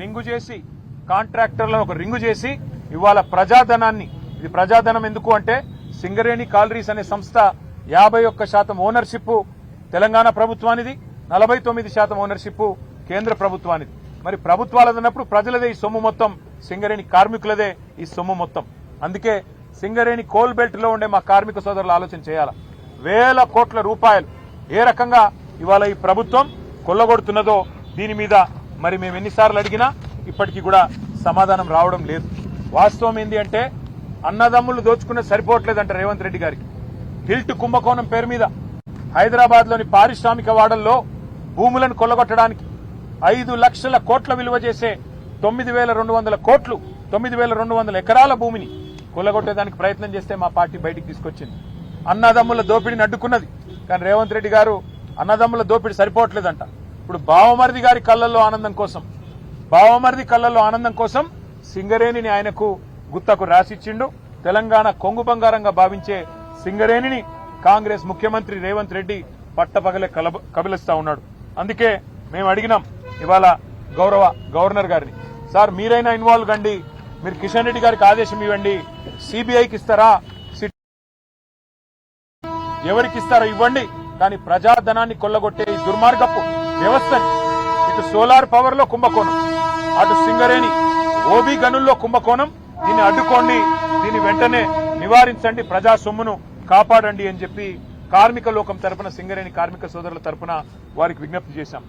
Ring చేసి కాంట్రాక్టర్లను ఒక ring చేసి ఇవాళ ప్రజాధనాన్ని, ఇది ప్రజాధనం ఎందుకు అంటే సింగరేణి కాలరీస్ అనే సంస్థ 51% ఓనర్షిప్ తెలంగాణ ప్రభుత్వానిది, 49% ఓనర్షిప్ కేంద్ర ప్రభుత్వానిది. మరి ప్రభుత్వాలది అన్నప్పుడు ప్రజలదే ఈ సొమ్ము మొత్తం, సింగరేణి కార్మికులదే ఈ సొమ్ము మొత్తం. అందుకే సింగరేణి కోల్ బెల్ట్ లో ఉండే మా కార్మిక సోదరులు ఆలోచన చేయాలి. వేల కోట్ల రూపాయలు ఏ రకంగా ఇవాళ ఈ ప్రభుత్వం కొల్లగొడుతున్నదో దీని మీద మరి మేము ఎన్నిసార్లు అడిగినా ఇప్పటికీ కూడా సమాధానం రావడం లేదు. వాస్తవం ఏంటి అంటే అన్నదమ్ములు దోచుకున్న సరిపోవట్లేదంట రేవంత్ రెడ్డి గారికి. హిల్ట్ కుంభకోణం పేరు మీద హైదరాబాద్ లోని పారిశ్రామిక వాడల్లో భూములను కొల్లగొట్టడానికి 5 లక్షల కోట్ల విలువ చేసే 9,200 కోట్లు, 9,200 ఎకరాల భూమిని కొల్లగొట్టేదానికి ప్రయత్నం చేస్తే మా పార్టీ బయటికి తీసుకొచ్చింది. అన్నదమ్ముల దోపిడిని అడ్డుకున్నది. కానీ రేవంత్ రెడ్డి గారు అన్నదమ్ముల దోపిడి సరిపోవట్లేదంట. ఇప్పుడు బావమరిది గారి కళ్ళల్లో ఆనందం కోసం సింగరేణిని ఆయనకు గుత్తకు రాసిచ్చిండు. తెలంగాణ కొంగు బంగారంగా భావించే సింగరేణిని కాంగ్రెస్ ముఖ్యమంత్రి రేవంత్ రెడ్డి పట్టపగలే కబిలిస్తా ఉన్నాడు. అందుకే మేము అడిగినాం ఇవాళ గౌరవ గవర్నర్ గారిని, సార్ మీరైనా ఇన్వాల్వ్ కండి, మీరు కిషన్ రెడ్డి గారికి ఆదేశం ఇవ్వండి, సిబిఐకి ఇస్తారా, ఎవరికి ఇస్తారో ఇవ్వండి, కానీ ప్రజాధనాన్ని కొల్లగొట్టే ఈ దుర్మార్గపు వ్యవస్థని, ఇటు సోలార్ పవర్ లో కుంభకోణం, అటు సింగరేణి ఓబీ గనుల్లో కుంభకోణం, దీన్ని అడ్డుకోండి, దీన్ని వెంటనే నివారించండి, ప్రజా సొమ్మును కాపాడండి అని చెప్పి కార్మిక లోకం తరపున, సింగరేణి కార్మిక సోదరుల తరపున వారికి విజ్ఞప్తి చేశాం.